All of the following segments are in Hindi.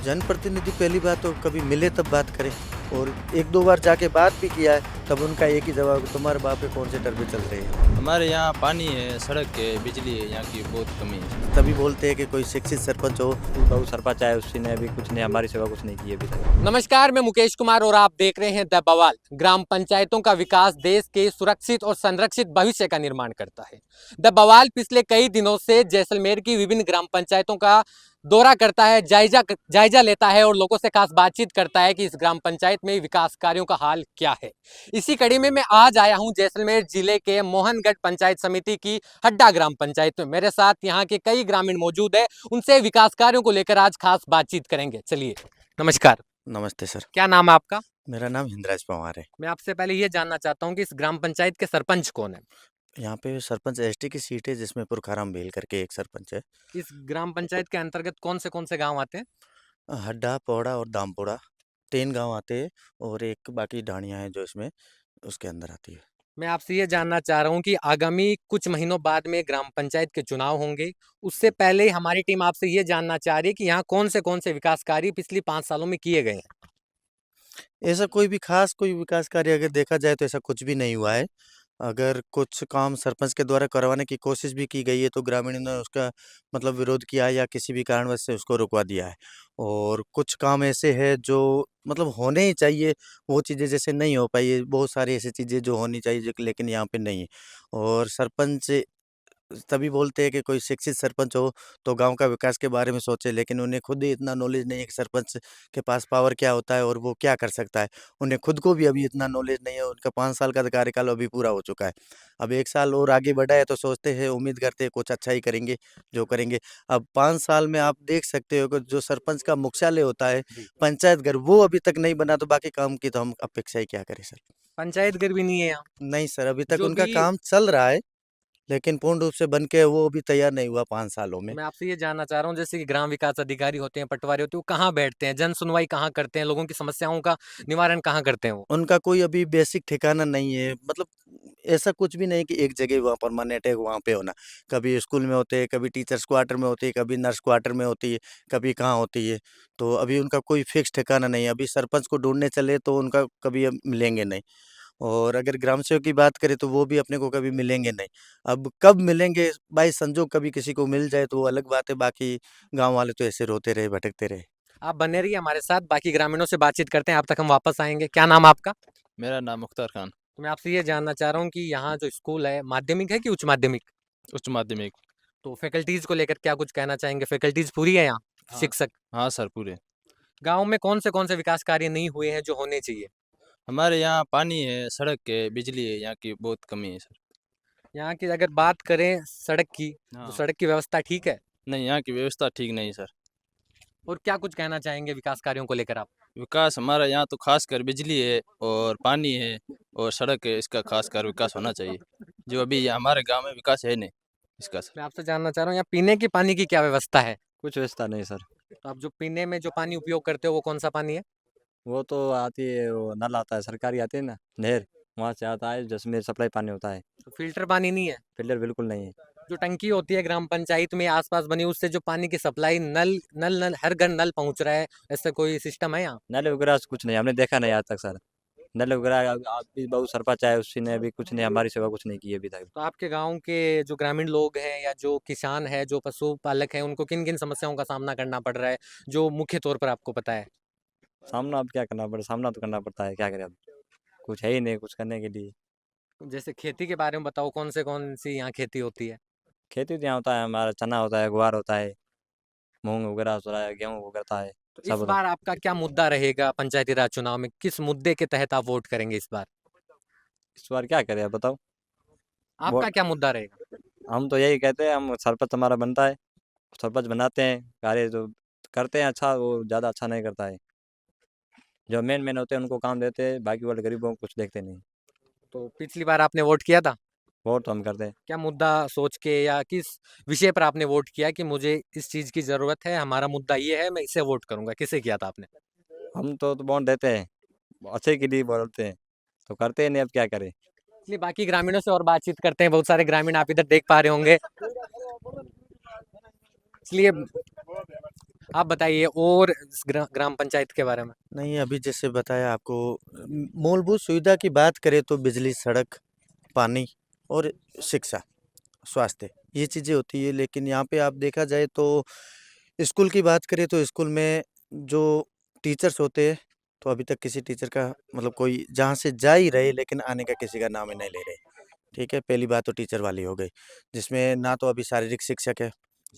जनप्रतिनिधि पहली बात तो कभी मिले तब बात करें, और 1-2 बार जाके बात भी किया है, तब उनका एक ही जवाब, तुम्हारे बाप पे कौन से डर पे चल रहे हैं। हमारे यहाँ पानी है, सड़क है, बिजली है, यहाँ की बहुत कमी है। तभी बोलते हैं कि कोई शिक्षित सरपंच हो। बहु सरपंच आया, उसने अभी कुछ नहीं, हमारी सेवा कुछ नहीं की अभी तक। नमस्कार, मैं मुकेश कुमार और आप देख रहे हैं द बवाल। ग्राम पंचायतों का विकास देश के सुरक्षित और संरक्षित भविष्य का निर्माण करता है। द बवाल पिछले कई दिनों से जैसलमेर की विभिन्न ग्राम पंचायतों का दौरा करता है, जायजा लेता है और लोगों से खास बातचीत करता है कि इस ग्राम पंचायत में विकास कार्यों का हाल क्या है। इसी कड़ी में मैं आज आया हूं जैसलमेर जिले के मोहनगढ़ पंचायत समिति की हड्डा ग्राम पंचायत में। मेरे साथ यहाँ के कई ग्रामीण मौजूद है, उनसे विकास कार्यों को लेकर आज खास बातचीत करेंगे। चलिए, नमस्कार। नमस्ते सर। क्या नाम है आपका? मेरा नाम हिंदराज पवार है। मैं आपसे पहले ये जानना चाहता हूँ कि इस ग्राम पंचायत के सरपंच कौन है? यहाँ पे सरपंच एसटी की सीट है, जिसमें पुरखाराम बेल करके एक सरपंच है। इस ग्राम पंचायत के अंतर्गत कौन से गांव आते हैं? हड्डा, पौड़ा और दामपुड़ा 3 गाँव आते हैं, और एक बाकी ढाणियाँ हैं जो इसमें उसके अंदर आती है। मैं आपसे ये जानना चाह रहा हूँ कि आगामी कुछ महीनों बाद में ग्राम पंचायत के चुनाव होंगे, उससे पहले हमारी टीम आपसे ये जानना चाह रही है कि यहाँ कौन से विकास कार्य पिछली 5 सालों में किए गए हैं? ऐसा कोई भी ख़ास कोई विकास कार्य अगर देखा जाए तो ऐसा कुछ भी नहीं हुआ है। अगर कुछ काम सरपंच के द्वारा करवाने की कोशिश भी की गई है, तो ग्रामीणों ने उसका मतलब विरोध किया है या किसी भी कारणवश से उसको रुकवा दिया है। और कुछ काम ऐसे हैं जो मतलब होने ही चाहिए, वो चीज़ें जैसे नहीं हो पाई है। बहुत सारी ऐसी चीज़ें जो होनी चाहिए जो कि लेकिन यहाँ पे नहीं है। और सरपंच तभी बोलते हैं कि कोई शिक्षित सरपंच हो तो गाँव का विकास के बारे में सोचे, लेकिन उन्हें खुद ही इतना नॉलेज नहीं है कि सरपंच के पास पावर क्या होता है और वो क्या कर सकता है। उन्हें खुद को भी अभी इतना नॉलेज नहीं है, उनका 5 साल का कार्यकाल अभी पूरा हो चुका है। अब 1 साल और आगे बढ़ा है तो सोचते हैं, उम्मीद करते हैं कुछ अच्छा ही करेंगे, जो करेंगे। अब 5 साल में आप देख सकते हो कि जो सरपंच का मुख्यालय होता है, जी। पंचायत घर, वो अभी तक नहीं बना, तो बाकी काम की तो हम अपेक्षा ही क्या करें सर। पंचायत घर भी नहीं है यहाँ। नहीं सर, अभी तक जो उनका भी काम चल रहा है, लेकिन पूर्ण रूप से बन के वो अभी तैयार नहीं हुआ 5 सालों में। मैं आपसे ये जानना चाह रहा हूँ, जैसे कि ग्राम विकास अधिकारी होते हैं, पटवारी होते हैं, वो कहाँ बैठते हैं, जन सुनवाई कहाँ करते हैं, लोगों की समस्याओं का निवारण कहाँ करते हैं वो? उनका कोई अभी बेसिक ठिकाना नहीं है, मतलब ऐसा कुछ भी नहीं कि एक जगह वहाँ परमानेंट है, वहाँ पे होना। कभी स्कूल में होते हैं, कभी टीचर्स क्वार्टर में होती है, कभी नर्स क्वार्टर में होती है, कभी कहाँ होती है। तो अभी उनका कोई फिक्स ठिकाना नहीं है। अभी सरपंच को ढूँढने चले तो उनका कभी अब मिलेंगे नहीं। और अगर ग्राम सेवक की बात करें तो वो भी अपने को कभी मिलेंगे नहीं। अब कब मिलेंगे, बाई संजोग कभी किसी को मिल जाए तो वो अलग बात है, बाकी गाँव वाले तो ऐसे रोते रहे, भटकते रहे। आप बने रहिए हमारे साथ, बाकी ग्रामीणों से बातचीत करते हैं, आप तक हम वापस आएंगे। क्या नाम है आपका? मेरा नाम मुख्तार खान। तो मैं आपसे ये जानना चाह रहा हूँ कि यहाँ जो स्कूल है, माध्यमिक है कि उच्च माध्यमिक? उच्च माध्यमिक। तो फैकल्टीज को लेकर क्या कुछ कहना चाहेंगे? फैकल्टीज पूरी है यहाँ? हाँ। शिक्षक? हाँ सर, पूरे। गांव में कौन से विकास कार्य नहीं हुए हैं जो होने चाहिए? हमारे यहाँ पानी है, सड़क है, बिजली है, यहाँ की बहुत कमी है सर। यहाँ की अगर बात करें सड़क की, तो हाँ। सड़क की व्यवस्था ठीक है? नहीं, यहाँ की व्यवस्था ठीक नहीं सर। और क्या कुछ कहना चाहेंगे विकास कार्यों को लेकर आप? विकास हमारा यहाँ तो खासकर बिजली है और पानी है और सड़क है, इसका खासकर विकास होना चाहिए। जो अभी हमारे गांव में विकास है नहीं इसका सर। मैं आपसे जानना चाह रहा हूँ, यहाँ पीने के पानी की क्या व्यवस्था है? कुछ व्यवस्था नहीं सर। तो आप जो पीने में जो पानी उपयोग करते हो वो कौन सा पानी है? वो तो आती है, वो नल आता है, सरकारी आती है ना नहर, वहाँ से आता है, जिसमें सप्लाई पानी होता है। तो फिल्टर पानी नहीं है? फिल्टर बिल्कुल नहीं है। जो टंकी होती है ग्राम पंचायत में आसपास बनी, उससे जो पानी की सप्लाई नल नल नल हर घर नल पहुंच रहा है, ऐसा कोई सिस्टम है यहाँ? नल वगैरह से कुछ नहीं, हमने देखा नहीं आज तक सर। नल वगैरह आप भी बहु सरपंच आए, उसने अभी कुछ नहीं, हमारी सेवा कुछ नहीं की अभी तक। तो आपके गांव के जो ग्रामीण लोग हैं या जो किसान है, जो पशुपालक हैं, उनको किन किन समस्याओं का सामना करना पड़ रहा है, जो मुख्य तौर पर आपको पता है? सामना अब क्या करना पड़े, सामना तो करना पड़ता है, क्या करें अब। कुछ है ही नहीं कुछ करने के लिए। जैसे खेती के बारे में बताओ, कौन सी यहाँ खेती होती है? खेती तो यहाँ होता है, हमारा चना होता है, ग्वार होता है, मूंग वगैरह होता है, गेहूँ वगैरह है, तो सब इस होता है। बार आपका क्या मुद्दा रहेगा पंचायती राज चुनाव में? किस मुद्दे के तहत आप वोट करेंगे इस बार? इस बार क्या करें अब बताओ। वो आपका क्या मुद्दा रहेगा? हम तो यही कहते हैं, हम सरपंच हमारा बनता है, सरपंच बनाते हैं, कार्य जो करते हैं अच्छा, वो ज़्यादा अच्छा नहीं करता है। जो मेन मेन होते हैं उनको काम देते हैं, बाकी वाले गरीबों को कुछ देखते नहीं। तो पिछली बार आपने वोट किया था? वोट तो हम करते हैं। क्या मुद्दा सोच के या किस विषय पर आपने वोट किया कि मुझे इस चीज की जरूरत है, हमारा मुद्दा ये है, मैं इसे वोट करूंगा? किसे किया था आपने? हम तो वोट देते हैं, अच्छे के लिए बोलते हैं, तो करते हैं नहीं, अब क्या करें। इसलिए बाकी ग्रामीणों से और बातचीत करते हैं। बहुत सारे ग्रामीण आप इधर देख पा रहे होंगे। इसलिए आप बताइए और इस ग्राम पंचायत के बारे में। नहीं, अभी जैसे बताया आपको, मूलभूत सुविधा की बात करें तो बिजली, सड़क, पानी और शिक्षा, स्वास्थ्य, ये चीज़ें होती है। लेकिन यहाँ पे आप देखा जाए तो स्कूल की बात करें तो स्कूल में जो टीचर्स होते हैं, तो अभी तक किसी टीचर का मतलब कोई जहाँ से जा ही रहे लेकिन आने का किसी का नाम ही नहीं ले रहे। ठीक है, पहली बात तो टीचर वाली हो गई, जिसमें ना तो अभी शारीरिक शिक्षक है,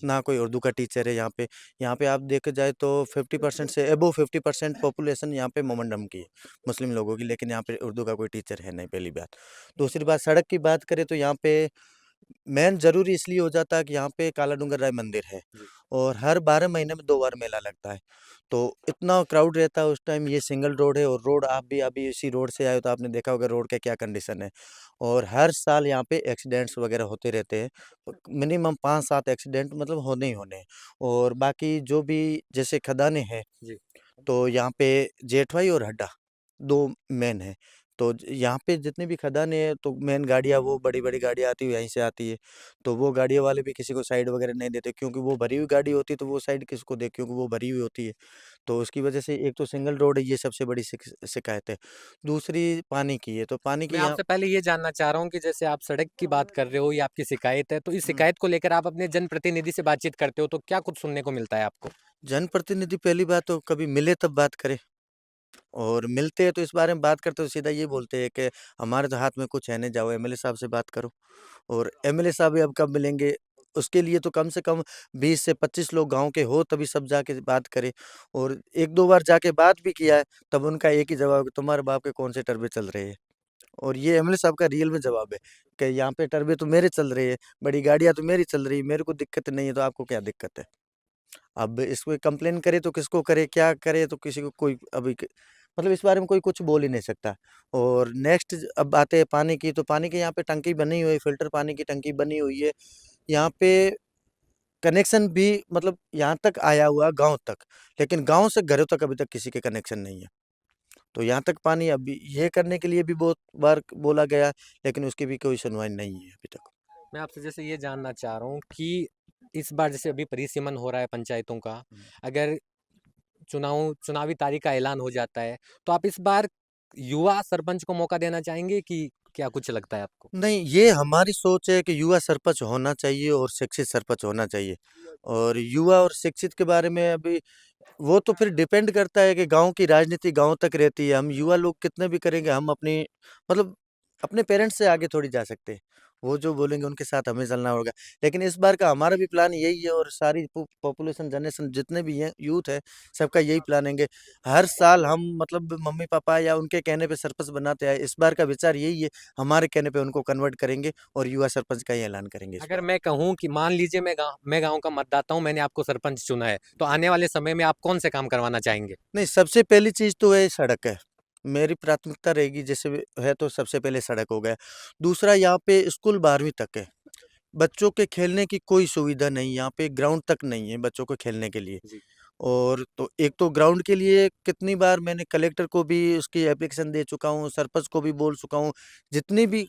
ना कोई उर्दू का टीचर है यहाँ पे। यहाँ पे आप देखा जाए तो 50% से अबव 50% पॉपुलेशन यहाँ पे मोमडम की है, मुस्लिम लोगों की, लेकिन यहाँ पे उर्दू का कोई टीचर है नहीं, पहली बात। दूसरी बात, सड़क की बात करें तो यहाँ पे मेन ज़रूरी इसलिए हो जाता है कि यहाँ पे काला डूंगर राय मंदिर है जी। और हर 12 महीने में 2 बार मेला लगता है। तो इतना क्राउड रहता है उस टाइम, ये सिंगल रोड है और रोड आप भी अभी इसी रोड से आए हो तो आपने देखा होगा रोड का क्या कंडीशन है। और हर साल यहाँ पे एक्सीडेंट्स वगैरह होते रहते हैं। मिनिमम 5-7 एक्सीडेंट मतलब होने ही होने हैं। और बाकी जो भी जैसे खदानें हैं, जी। तो यहाँ पे जेठवाई और हड्डा 2 मेन हैं। तो यहाँ पे जितनी भी खदानें हैं तो मेन गाड़ियाँ, वो बड़ी-बड़ी गाड़ियाँ आती है यहीं से आती है। तो वो गाड़ियों वाले भी किसी को साइड वगैरह नहीं देते, क्योंकि वो भरी हुई गाड़ी होती है तो वो साइड किसको दे, क्योंकि वो भरी हुई होती है। तो उसकी वजह से एक तो सिंगल रोड है, ये सबसे बड़ी शिकायत है। दूसरी पानी की है, तो पानी मैं की यहाँ आपसे पहले ये जानना चाह रहा हूँ कि जैसे आप सड़क की बात कर रहे हो, ये आपकी शिकायत है, तो इस हुँ, शिकायत को लेकर आप अपने जनप्रतिनिधि से बातचीत करते हो, तो क्या कुछ सुनने को मिलता है आपको? जनप्रतिनिधि पहली बात तो कभी मिले तब बात करें। और मिलते हैं तो इस बारे में बात करते हो सीधा ये बोलते हैं कि हमारे तो हाथ में कुछ है नहीं, जाओ एमएलए साहब से बात करो। और एमएलए साहब भी अब कब मिलेंगे? उसके लिए तो कम से कम 20 से 25 लोग गाँव के हो तभी सब जाके बात करें। और 1-2 बार जाके बात भी किया है, तब उनका एक ही जवाब है, तुम्हारे बाप के कौन से टर्बे चल रहे हैं। और ये एमएलए साहब का रियल में जवाब है कि यहाँ पे टर्बे तो मेरे चल रहे हैं, बड़ी गाड़ियाँ तो मेरी चल रही है, मेरे को दिक्कत नहीं है, तो आपको क्या दिक्कत है? अब इसको कंप्लेन करे तो किसको करे, क्या करे, तो किसी को कोई अभी मतलब इस बारे में कोई कुछ बोल ही नहीं सकता। और नेक्स्ट अब बात है पानी की, तो पानी की यहाँ पे टंकी बनी हुई है, फ़िल्टर पानी की टंकी बनी हुई है। यहाँ पे कनेक्शन भी मतलब यहाँ तक आया हुआ है गाँव तक, लेकिन गाँव से घरों तक अभी तक किसी के कनेक्शन नहीं है। तो यहाँ तक पानी अभी ये करने के लिए भी बहुत बार बोला गया, लेकिन उसकी भी कोई सुनवाई नहीं है अभी तक। मैं आपसे जैसे ये जानना चाह रहा हूँ कि इस बार जैसे अभी परिसीमन हो रहा है पंचायतों का, अगर चुनावी तारीख का ऐलान हो जाता है, तो आप इस बार युवा सरपंच को मौका देना चाहेंगे कि क्या कुछ लगता है आपको? नहीं, ये हमारी सोच है कि युवा सरपंच होना चाहिए और शिक्षित सरपंच होना चाहिए। और युवा और शिक्षित के बारे में अभी वो तो फिर डिपेंड करता है कि गाँव की राजनीति गाँव तक रहती है। हम युवा लोग कितने भी करेंगे, हम अपनी मतलब अपने पेरेंट्स से आगे थोड़ी जा सकते हैं। वो जो बोलेंगे उनके साथ हमें चलना होगा। लेकिन इस बार का हमारा भी प्लान यही है और सारी पॉपुलेशन जनरेशन जितने भी हैं, यूथ है, सबका यही प्लान है। हर साल हम मतलब मम्मी-पापा या उनके कहने पे सरपंच बनाते आए। इस बार का विचार यही है, हमारे कहने पे उनको कन्वर्ट करेंगे और युवा सरपंच का ही ऐलान करेंगे इस अगर बार। मैं कहूँ कि मान लीजिए मैं गाँव का मतदाता हूँ, मैंने आपको सरपंच चुना है, तो आने वाले समय में आप कौन से काम करवाना चाहेंगे? नहीं, सबसे पहली चीज़ तो है सड़क है। मेरी प्राथमिकता रहेगी, जैसे भी है तो सबसे पहले सड़क हो गया। दूसरा, यहाँ पे स्कूल 12वीं तक है। बच्चों के खेलने की कोई सुविधा नहीं, यहाँ पे ग्राउंड तक नहीं है बच्चों को खेलने के लिए। जी। और तो एक तो ग्राउंड के लिए कितनी बार मैंने कलेक्टर को भी उसकी एप्लीकेशन दे चुका हूँ, सरपंच को भी बोल चुका हूँ। जितनी भी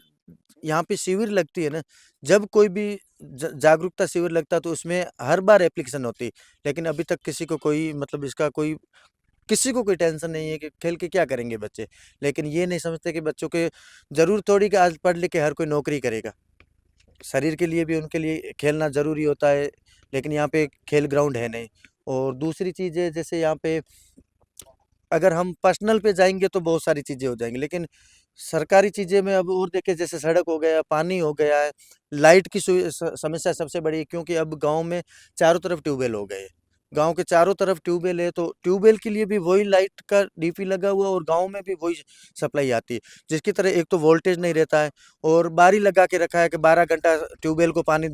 यहाँ पे शिविर लगती है ना, जब कोई भी जागरूकता शिविर लगता है तो उसमें हर बार एप्लीकेशन होती है। लेकिन अभी तक किसी को कोई मतलब इसका कोई किसी को कोई टेंशन नहीं है कि खेल के क्या करेंगे बच्चे। लेकिन ये नहीं समझते कि बच्चों के ज़रूर थोड़ी कि आज पढ़ लिख के हर कोई नौकरी करेगा। शरीर के लिए भी उनके लिए खेलना ज़रूरी होता है, लेकिन यहाँ पे खेल ग्राउंड है नहीं। और दूसरी चीज़ है, जैसे यहाँ पे अगर हम पर्सनल पे जाएँगे तो बहुत सारी चीज़ें हो जाएँगी, लेकिन सरकारी चीज़ें में अब और देखिए, जैसे सड़क हो गया, पानी हो गया है, लाइट की समस्या सबसे बड़ी है, क्योंकि अब गाँव में चारों तरफ ट्यूबवेल हो गए हैं। गाँव के चारों तरफ ट्यूबवेल है, तो ट्यूबवेल के लिए भी वही लाइट का डीपी लगा हुआ है और गाँव में भी वही सप्लाई आती है। जिसकी तरह एक तो वोल्टेज नहीं रहता है और बारी लगा के रखा है कि 12 घंटा ट्यूबवेल को पानी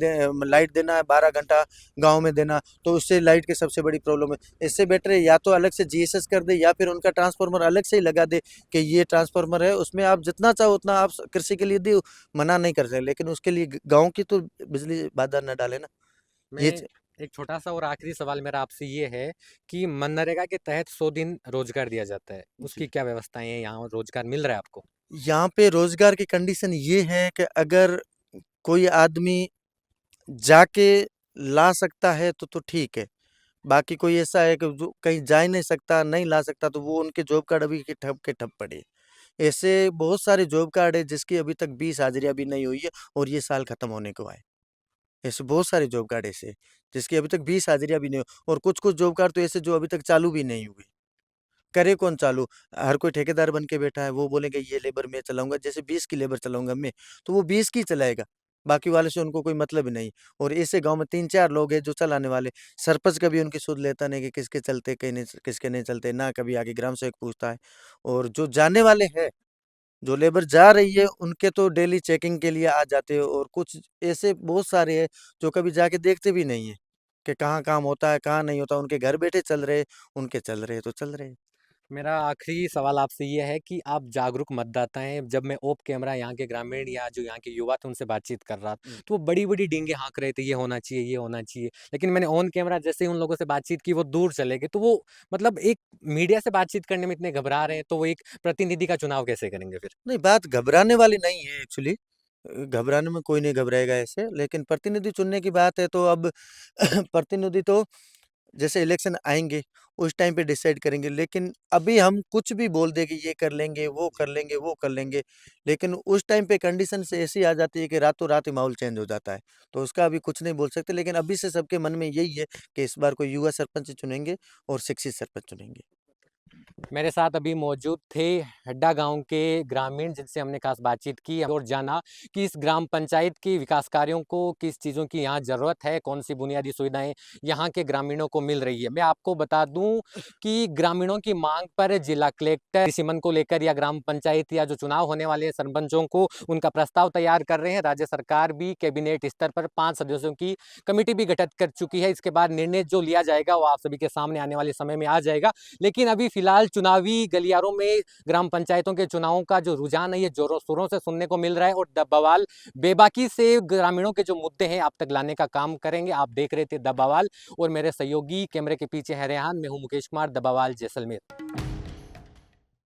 लाइट देना है, 12 घंटा गाँव में देना, तो उससे लाइट की सबसे बड़ी प्रॉब्लम है। इससे बेटर है या तो अलग से जीएसएस कर दे या फिर उनका ट्रांसफार्मर अलग से ही लगा दे कि ये ट्रांसफार्मर है, उसमें आप जितना चाहो उतना आप कृषि के लिए दो, मना नहीं कर सकते, लेकिन उसके लिए गाँव की तो बिजली बाधा न डाले ना। ये मैं एक छोटा-सा और आखिरी सवाल मेरा आपसे ये है कि मनरेगा के तहत 100 दिन रोज़गार दिया जाता है, उसकी जी। क्या व्यवस्थाएँ हैं यहाँ रोज़गार मिल रहा है आपको? यहाँ पे रोज़गार की कंडीशन ये है कि अगर कोई आदमी जाके ला सकता है तो ठीक है। बाकी कोई ऐसा है कि जो कहीं जा ही नहीं सकता, नहीं ला सकता, तो वो उनके जॉब कार्ड अभी के ठप पड़े हैं। ऐसे बहुत सारे जॉब कार्ड है जिसकी अभी तक 20 हाज़िरियाँ भी नहीं हुई है और ये साल खत्म होने को है। ऐसे बहुत सारे जॉब कार्ड ऐसे हैं, जिसकी अभी तक 20 हाज़िरियाँ भी नहीं हुई और कुछ-कुछ जॉब कार्ड तो ऐसे जो अभी तक चालू भी नहीं हुए। करे कौन चालू? हर कोई ठेकेदार बन के बैठा है, वो बोलेंगे ये लेबर मैं चलाऊँगा, जैसे 20 की लेबर चलाऊँगा मैं, तो वो 20 की चलाएगा, बाकी वाले से उनको कोई मतलब ही नहीं। और ऐसे गाँव में 3-4 लोग हैं जो चलाने वाले, सरपंच कभी उनकी सुध लेता नहीं कि किसके चलते, कहीं नहीं किसके नहीं चलते, ना कभी आके ग्राम सेवक पूछता है। और जो जाने वाले हैं, जो लेबर जा रही है, उनके तो डेली चेकिंग के लिए आ जाते हैं और कुछ ऐसे बहुत सारे हैं, जो कभी जाके देखते भी नहीं है, कि कहाँ काम होता है, कहाँ नहीं होता, उनके घर बैठे चल रहे, उनके चल रहे तो चल रहे। मेरा आखिरी सवाल आपसे ये है कि आप जागरूक मतदाता हैं। जब मैं ऑफ कैमरा यहाँ के ग्रामीण या जो यहाँ के युवा थे उनसे बातचीत कर रहा था, तो वो बड़ी-बड़ी डींगे हाँक रहे थे, ये होना चाहिए, ये होना चाहिए। लेकिन मैंने ऑन कैमरा जैसे ही उन लोगों से बातचीत की, वो दूर चले गए। तो वो मतलब एक मीडिया से बातचीत करने में इतने घबरा रहे हैं, तो वो एक प्रतिनिधि का चुनाव कैसे करेंगे फिर? नहीं, बात घबराने वाली नहीं है एक्चुअली। घबराने में कोई नहीं घबराएगा ऐसे, लेकिन प्रतिनिधि चुनने की बात है तो अब प्रतिनिधि तो जैसे इलेक्शन आएँगे, उस टाइम पे डिसाइड करेंगे। लेकिन अभी हम कुछ भी बोल दें कि ये कर लेंगे, वो कर लेंगे, वो कर लेंगे, लेकिन उस टाइम पे कंडीशंस ऐसी आ जाती है कि रातों-रात ही माहौल चेंज हो जाता है। तो उसका अभी कुछ नहीं बोल सकते, लेकिन अभी से सबके मन में यही है कि इस बार कोई युवा सरपंच चुनेंगे और शिक्षित सरपंच चुनेंगे। मेरे साथ अभी मौजूद थे हड्डा गांव के ग्रामीण, जिनसे हमने खास बातचीत की और जाना कि इस ग्राम पंचायत के विकास कार्यों को किस चीज़ों की यहाँ ज़रूरत है, कौन सी बुनियादी सुविधाएं यहाँ के ग्रामीणों को मिल रही है। मैं आपको बता दूं कि ग्रामीणों की मांग पर जिला कलेक्टर सिमन को लेकर या ग्राम पंचायत या जो चुनाव होने वाले हैं सरपंचों को, उनका प्रस्ताव तैयार कर रहे हैं। राज्य सरकार भी कैबिनेट स्तर पर 5 सदस्यों की कमेटी भी गठित कर चुकी है। इसके बाद निर्णय जो लिया जाएगा वो आप सभी के सामने आने वाले समय में आ जाएगा। लेकिन अभी फिलहाल चुनावी गलियारों में ग्राम पंचायतों के चुनावों का जो रुझान है ये जोरों शोरों से सुनने को मिल रहा है और द बवाल बेबाकी से ग्रामीणों के जो मुद्दे हैं आप तक लाने का काम करेंगे। आप देख रहे थे द बवाल और मेरे सहयोगी कैमरे के पीछे है रेहान, मैं हूं मुकेश कुमार, द बवाल जैसलमेर।